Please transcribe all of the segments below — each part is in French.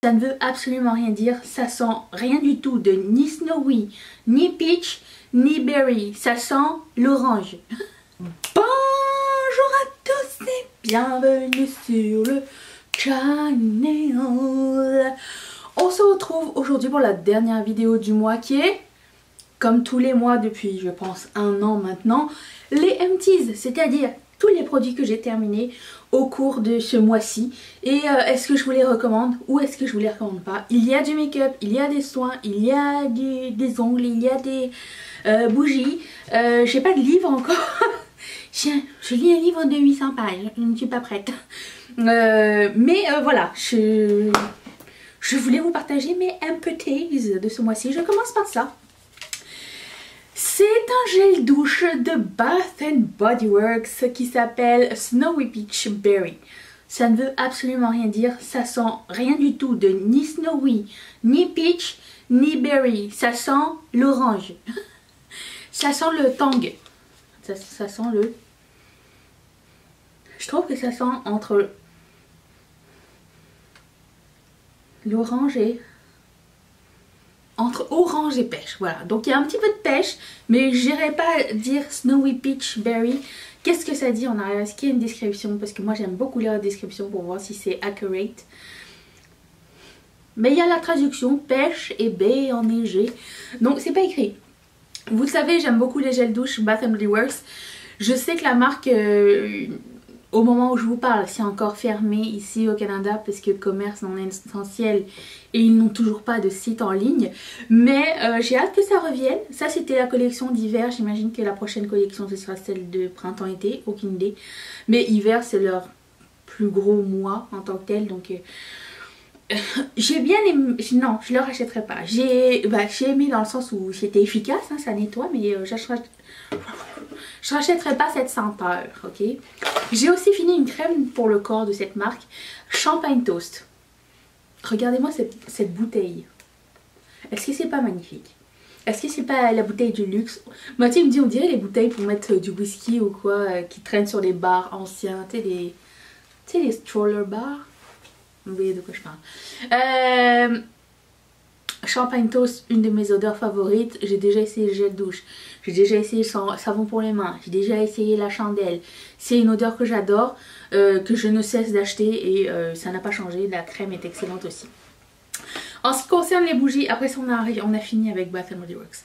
Ça ne veut absolument rien dire, ça sent rien du tout de ni snowy, ni peach, ni berry, ça sent l'orange. Bonjour à tous et bienvenue sur le channel. On se retrouve aujourd'hui pour la dernière vidéo du mois qui est, comme tous les mois depuis je pense 1 an maintenant, les empties, c'est-à-dire tous les produits que j'ai terminés au cours de ce mois-ci. Et est-ce que je vous les recommande ou est-ce que je vous les recommande pas? Il y a du make-up, il y a des soins, il y a des ongles, il y a des bougies. J'ai pas de livre encore. Je lis un livre de 800 pages, je ne suis pas prête. Voilà, je voulais vous partager mes empties de ce mois-ci. Je commence par ça. C'est un gel douche de Bath & Body Works qui s'appelle Snowy Peach Berry. Ça ne veut absolument rien dire, ça sent rien du tout de ni snowy, ni peach, ni berry. Ça sent l'orange. Ça sent le tang. Ça sent le... Je trouve que ça sent entre l'orange et... entre orange et pêche, voilà. Donc il y a un petit peu de pêche, mais j'irai pas dire Snowy Peach Berry. Qu'est-ce que ça dit en arrière? Est-ce qu'il y a une description? Parce que moi j'aime beaucoup lire la description pour voir si c'est accurate. Mais il y a la traduction pêche et baie enneigée. Donc c'est pas écrit. Vous le savez, j'aime beaucoup les gels douche Bath & Body Works. Je sais que la marque... au moment où je vous parle, c'est encore fermé ici au Canada parce que le commerce en est essentiel et ils n'ont toujours pas de site en ligne. Mais j'ai hâte que ça revienne. Ça c'était la collection d'hiver. J'imagine que la prochaine collection ce sera celle de printemps-été, aucune idée. Mais hiver c'est leur plus gros mois en tant que tel. Donc j'ai bien aimé. Non, je ne le rachèterai pas. J'ai aimé dans le sens où c'était efficace, hein, ça nettoie, mais je rachèterai pas cette senteur, ok. J'ai aussi fini une crème pour le corps de cette marque, Champagne Toast. Regardez-moi cette bouteille. Est-ce que c'est pas magnifique? Est-ce que c'est pas la bouteille du luxe? Mathieu me dit on dirait les bouteilles pour mettre du whisky ou quoi qui traînent sur les bars anciens, tu sais les stroller bars. Vous voyez de quoi je parle. Champagne Toast, une de mes odeurs favorites. J'ai déjà essayé le gel douche, j'ai déjà essayé le savon pour les mains, j'ai déjà essayé la chandelle. C'est une odeur que j'adore, que je ne cesse d'acheter et ça n'a pas changé. La crème est excellente aussi. En ce qui concerne les bougies, après ça on a fini avec Bath & Body Works.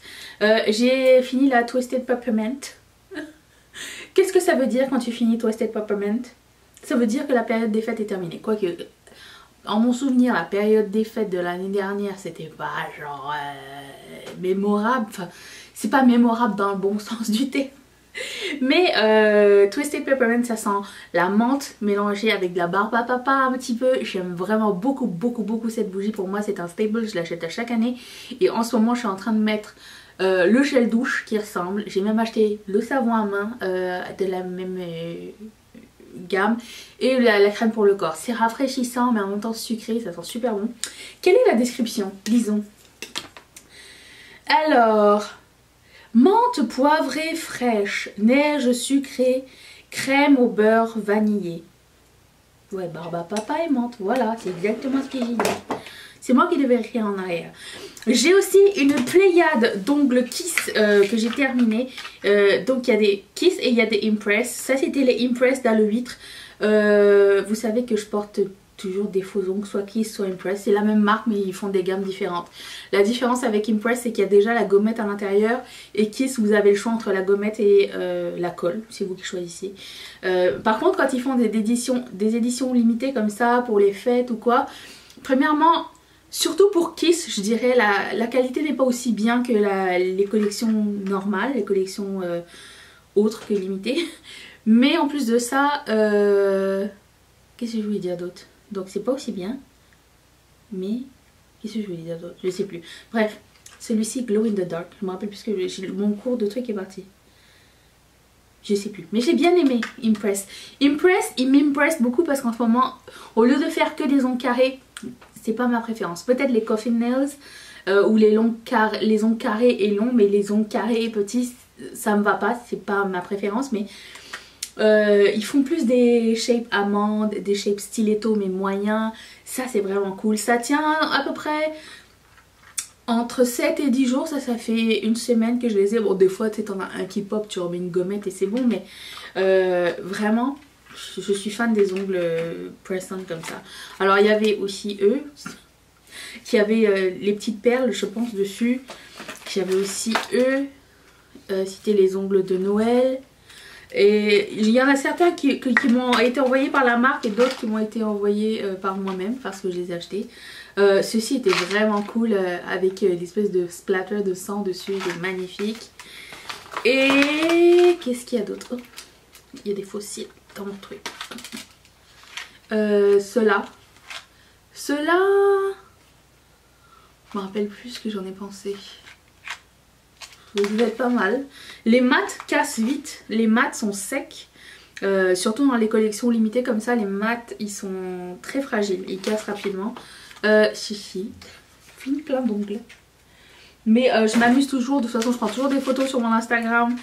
J'ai fini la Twisted Peppermint. Qu'est-ce que ça veut dire quand tu finis Twisted Peppermint? Ça veut dire que la période des fêtes est terminée. Quoique... en mon souvenir, la période des fêtes de l'année dernière, c'était pas genre mémorable. Enfin, c'est pas mémorable dans le bon sens du terme. Mais Twisted Peppermint, ça sent la menthe mélangée avec de la barbe à papa un petit peu. J'aime vraiment beaucoup cette bougie. Pour moi, c'est un staple. Je l'achète à chaque année. Et en ce moment, je suis en train de mettre le gel douche qui ressemble. J'ai même acheté le savon à main de la même... gamme et la crème pour le corps. C'est rafraîchissant mais en même temps sucré, ça sent super bon. Quelle est la description? Lisons. Alors, menthe poivrée fraîche, neige sucrée, crème au beurre vanillé. Ouais, barbe à papa et menthe, voilà, c'est exactement ce que j'ai dit. C'est moi qui devais écrire en arrière. J'ai aussi une pléiade d'ongles Kiss que j'ai terminé. Donc il y a des Kiss et il y a des Impress. Ça c'était les Impress dans le huître. Vous savez que je porte toujours des faux ongles, soit Kiss soit Impress. C'est la même marque mais ils font des gammes différentes. La différence avec Impress c'est qu'il y a déjà la gommette à l'intérieur. Et Kiss vous avez le choix entre la gommette et la colle. C'est vous qui choisissez. Par contre quand ils font des éditions limitées comme ça pour les fêtes ou quoi. Premièrement... surtout pour Kiss, je dirais la qualité n'est pas aussi bien que les collections normales, les collections autres que limitées. Mais en plus de ça, qu'est-ce que je voulais dire d'autre? Donc c'est pas aussi bien. Mais qu'est-ce que je voulais dire d'autre? Je sais plus. Bref, celui-ci Glow in the Dark. Je me rappelle plus que mon cours de truc est parti. Je sais plus. Mais j'ai bien aimé Impress. Impress, il m'impresse beaucoup parce qu'en ce moment, au lieu de faire que des ongles carrés, c'est pas ma préférence. Peut-être les coffin nails ou les ongles carrés et longs, mais les ongles carrés et petits, ça me va pas, c'est pas ma préférence. Mais Ils font plus des shapes amandes, des shapes stiletto mais moyens. Ça c'est vraiment cool. Ça tient à peu près entre 7 et 10 jours. Ça fait une semaine que je les ai. Bon des fois tu sais, t'en as un qui pop, tu remets une gommette et c'est bon. Mais vraiment je suis fan des ongles press-on comme ça. Alors il y avait aussi eux qui avaient les petites perles je pense dessus. J'avais aussi eux. C'était les ongles de Noël. Et il y en a certains qui m'ont été envoyés par la marque et d'autres qui m'ont été envoyés par moi-même parce que je les ai achetés. Ceci était vraiment cool avec l'espèce de splatter de sang dessus, c'est magnifique. Et qu'est-ce qu'il y a d'autre? Oh, il y a des fossiles dans mon truc. Ceux-là, je me rappelle plus ce que j'en ai pensé. Donc vous êtes pas mal. Les mats cassent vite. Les mats sont secs. Surtout dans les collections limitées comme ça, les mats ils sont très fragiles. Ils cassent rapidement. Chichi. Fini plein d'ongles. Mais je m'amuse toujours. De toute façon je prends toujours des photos sur mon Instagram.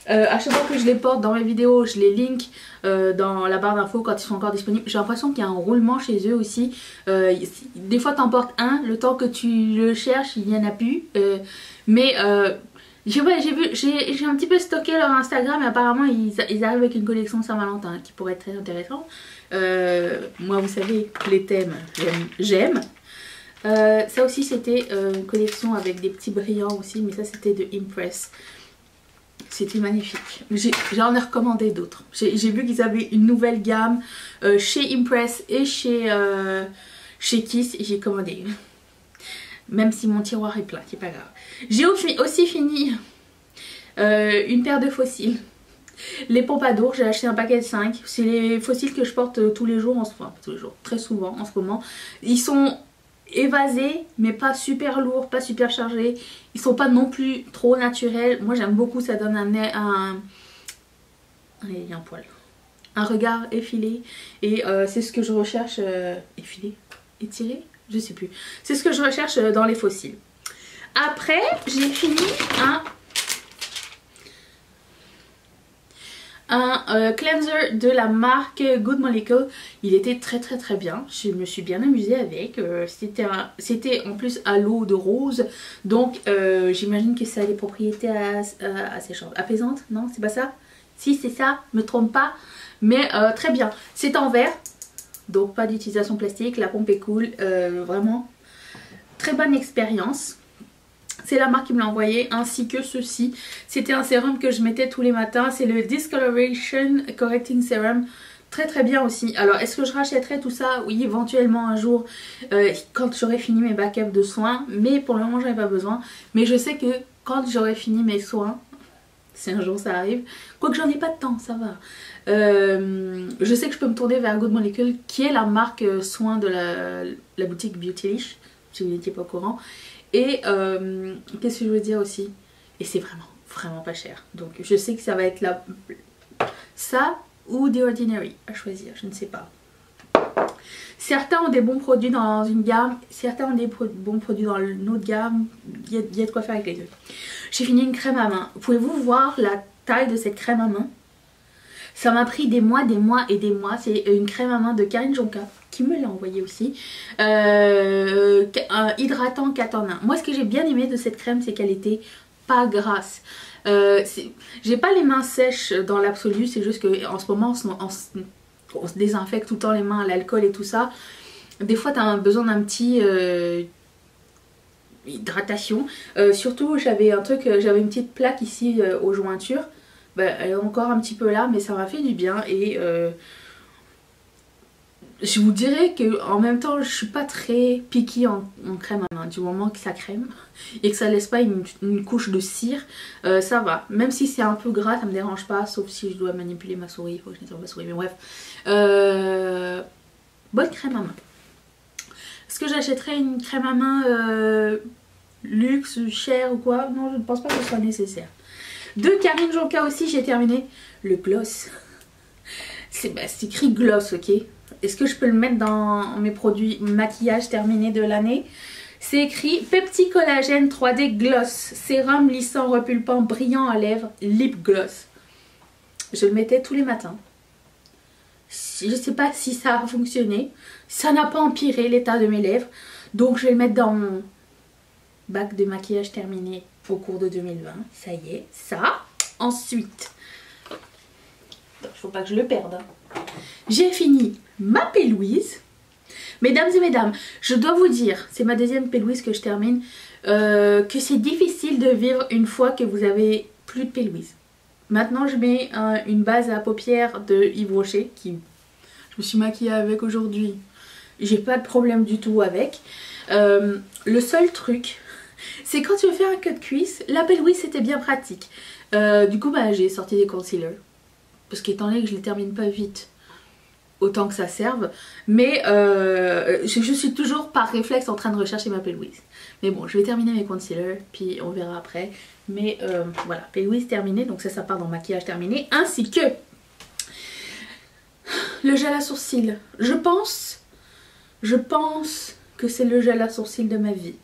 À chaque fois que je les porte dans mes vidéos, je les link dans la barre d'infos quand ils sont encore disponibles. J'ai l'impression qu'il y a un roulement chez eux aussi. Des fois t'en portes un, le temps que tu le cherches il n'y en a plus. Mais j'ai un petit peu stocké leur Instagram et apparemment ils arrivent avec une collection Saint-Valentin qui pourrait être très intéressant. Moi vous savez les thèmes j'aime. Ça aussi c'était une collection avec des petits brillants aussi, mais ça c'était de Impress. C'était magnifique. J'en ai recommandé d'autres. J'ai vu qu'ils avaient une nouvelle gamme chez Impress et chez Kiss et j'ai commandé. Même si mon tiroir est plein, c'est pas grave. J'ai aussi fini une paire de fossiles. Les Pompadour, j'ai acheté un paquet de 5. C'est les fossiles que je porte tous les jours, enfin tous les jours, très souvent en ce moment. Ils sont évasés, mais pas super lourds, pas super chargés. Ils sont pas non plus trop naturels. Moi j'aime beaucoup, ça donne il y a un poil. Un regard effilé. Et c'est ce que je recherche. Effilé? Étiré? Je sais plus. C'est ce que je recherche dans les fossiles. Après, j'ai fini un cleanser de la marque Good Molecule. Il était très bien. Je me suis bien amusée avec. C'était en plus à l'eau de rose. Donc j'imagine que ça a des propriétés assez apaisantes. Non, c'est pas ça? Si, c'est ça. Me trompe pas. Mais très bien. C'est en verre. Donc pas d'utilisation plastique, la pompe est cool, vraiment très bonne expérience. C'est la marque qui me l'a envoyé, ainsi que ceci. C'était un sérum que je mettais tous les matins, c'est le Discoloration Correcting Serum. Très bien aussi. Alors est-ce que je rachèterai tout ça? Oui, éventuellement un jour quand j'aurai fini mes backups de soins, mais pour le moment j'en ai pas besoin. Mais je sais que quand j'aurai fini mes soins, si un jour ça arrive, quoique j'en ai pas de temps, ça va. Je sais que je peux me tourner vers Good Molecule qui est la marque soin de la boutique Beautylish, si vous n'étiez pas au courant. Et qu'est-ce que je veux dire aussi? Et c'est vraiment pas cher. Donc je sais que ça va être ça ou The Ordinary à choisir, je ne sais pas. Certains ont des bons produits dans une gamme, certains ont des bons produits dans une autre gamme. Il y a de quoi faire avec les deux. J'ai fini une crème à main. Pouvez-vous voir la taille de cette crème à main? Ça m'a pris des mois et des mois. C'est une crème à main de Karine Jonka qui me l'a envoyé aussi. Un hydratant 4 en 1. Moi ce que j'ai bien aimé de cette crème c'est qu'elle était pas grasse. J'ai pas les mains sèches dans l'absolu. C'est juste qu'en ce moment on se désinfecte tout le temps les mains à l'alcool et tout ça. Des fois tu as besoin d'un petit hydratation. Surtout j'avais une petite plaque ici aux jointures. Ben, elle est encore un petit peu là mais ça m'a fait du bien et je vous dirais que en même temps je suis pas très picky en crème à main. Du moment que ça crème et que ça laisse pas une couche de cire, ça va. Même si c'est un peu gras ça me dérange pas, sauf si je dois manipuler ma souris, il faut que je nettoie ma souris, mais bref. Bonne crème à main. Est-ce que j'achèterais une crème à main luxe, chère ou quoi? Non, je ne pense pas que ce soit nécessaire. De Karine Jonka aussi j'ai terminé le gloss. C'est écrit gloss, ok. Est-ce que je peux le mettre dans mes produits maquillage terminés de l'année? C'est écrit Pepti-Collagène 3D Gloss, sérum lissant repulpant brillant à lèvres, lip gloss. Je le mettais tous les matins. Je sais pas si ça a fonctionné. Ça n'a pas empiré l'état de mes lèvres. Donc je vais le mettre dans mon bac de maquillage terminé au cours de 2020. Ça y est, ça. Ensuite, il faut pas que je le perde. J'ai fini ma P-Louise. Mesdames et mesdames, je dois vous dire, c'est ma deuxième P-Louise que je termine, que c'est difficile de vivre une fois que vous avez plus de P-Louise. Maintenant je mets une base à paupières de Yves Rocher qui je me suis maquillée avec aujourd'hui. J'ai pas de problème du tout avec. Le seul truc, c'est quand tu veux faire un cut cuisse, la P-Louise c'était bien pratique. Du coup bah, j'ai sorti des concealers. Parce qu'étant donné que je les termine pas vite, autant que ça serve. Mais je suis toujours par réflexe en train de rechercher ma P-Louise. Mais bon, je vais terminer mes concealers, puis on verra après. Mais voilà, P-Louise terminée, donc ça part dans maquillage terminé. Ainsi que le gel à sourcils. Je pense que c'est le gel à sourcils de ma vie.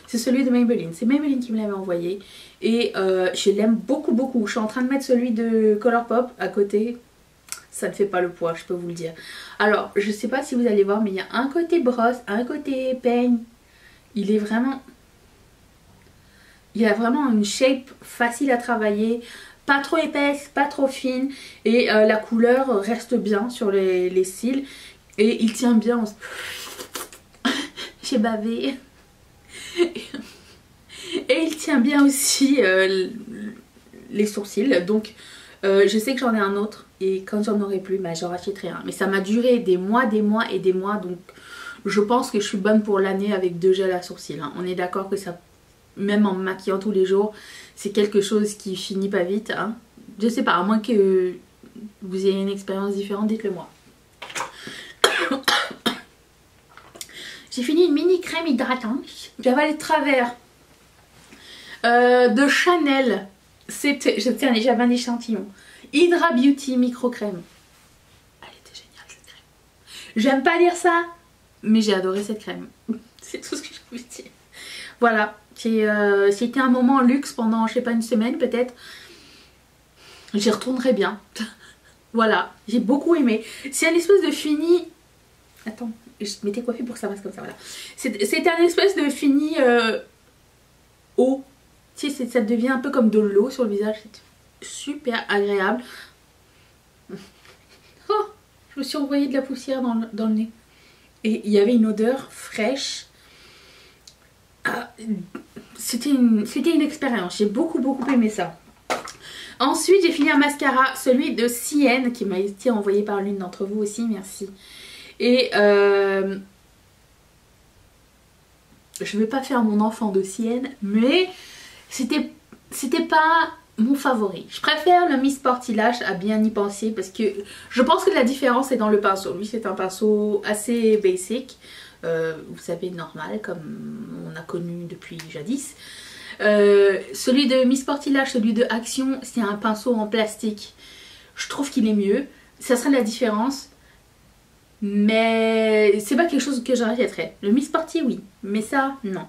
C'est celui de Maybelline. C'est Maybelline qui me l'avait envoyé. Et je l'aime beaucoup beaucoup. Je suis en train de mettre celui de Colourpop à côté. Ça ne fait pas le poids, je peux vous le dire. Alors, je sais pas si vous allez voir, mais il y a un côté brosse, un côté peigne. Il est vraiment... Il a vraiment une shape facile à travailler. Pas trop épaisse, pas trop fine. Et la couleur reste bien sur les cils. Et il tient bien. J'ai bavé. Et il tient bien aussi les sourcils. Donc je sais que j'en ai un autre. Et quand j'en aurai plus, bah, j'en rachèterai un. Mais ça m'a duré des mois et des mois. Donc je pense que je suis bonne pour l'année avec 2 gels à sourcils. Hein. On est d'accord que ça, même en me maquillant tous les jours, c'est quelque chose qui finit pas vite. Hein. Je sais pas, à moins que vous ayez une expérience différente, dites-le moi. J'ai fini une mini crème hydratante. J'avais le travers de Chanel. J'avais un échantillon. Hydra Beauty micro crème. Elle était géniale cette crème. J'aime pas dire ça, mais j'ai adoré cette crème. C'est tout ce que je peux dire. Voilà. C'était un moment luxe pendant, je sais pas, une semaine peut-être. J'y retournerai bien. Voilà. J'ai beaucoup aimé. C'est un espèce de fini... Attends. Je m'étais coiffée pour que ça passe comme ça, voilà. C'est un espèce de fini eau. Tu sais, ça devient un peu comme de l'eau sur le visage. C'est super agréable. Oh, je me suis envoyé de la poussière dans le nez. Et il y avait une odeur fraîche. Ah, c'était une expérience. J'ai beaucoup aimé ça. Ensuite, j'ai fini un mascara, celui de Sienne, qui m'a été envoyé par l'une d'entre vous aussi, merci. Et je vais pas faire mon enfant de Sienne, mais c'était pas mon favori. Je préfère le Miss Sporty-Lash à bien y penser parce que je pense que la différence est dans le pinceau. Lui c'est un pinceau assez basic, vous savez, normal comme on a connu depuis jadis. Celui de Miss Sporty-Lash, celui de Action, c'est un pinceau en plastique. Je trouve qu'il est mieux. Ça serait la différence. Mais c'est pas quelque chose que j'achèterais. Le Miss Sporty oui, mais ça non.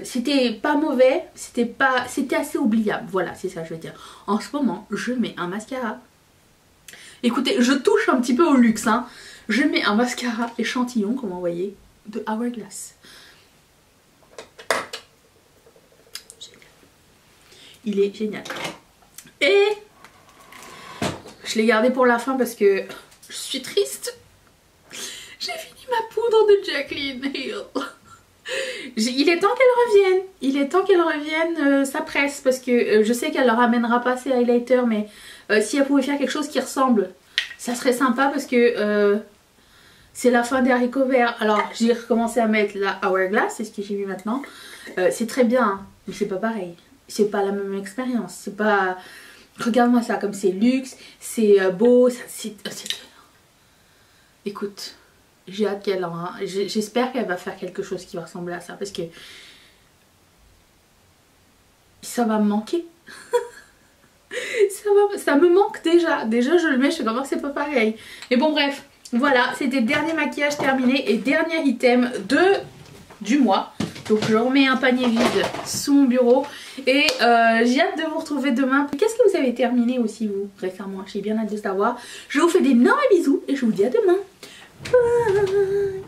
C'était pas mauvais, c'était assez oubliable. Voilà, c'est ça que je veux dire. En ce moment, je mets un mascara. Écoutez, je touche un petit peu au luxe, hein. Je mets un mascara échantillon, comme vous voyez, de Hourglass. Génial. Il est génial. Et je l'ai gardé pour la fin parce que je suis triste. J'ai fini ma poudre de Jaclyn Hill. Il est temps qu'elle revienne. Il est temps qu'elle revienne, ça presse. Parce que je sais qu'elle leur amènera pas ses highlighters. Mais si elle pouvait faire quelque chose qui ressemble, ça serait sympa. Parce que c'est la fin des haricots verts. Alors j'ai recommencé à mettre la Hourglass. C'est ce que j'ai mis maintenant. C'est très bien, hein, mais c'est pas pareil. C'est pas la même expérience. C'est pas... Regarde-moi ça, comme c'est luxe. C'est beau. Écoute... J'ai hâte qu'elle en... J'espère qu'elle va faire quelque chose qui va ressembler à ça. Parce que... ça va me manquer. ça me manque déjà. Déjà je le mets, je sais comment c'est pas pareil. Mais bon bref. Voilà, c'était le dernier maquillage terminé. Et dernier item du mois. Donc je remets un panier vide sous mon bureau. Et j'ai hâte de vous retrouver demain. Qu'est-ce que vous avez terminé aussi vous récemment? J'ai bien hâte de savoir. Je vous fais d'énormes bisous et je vous dis à demain. Bye.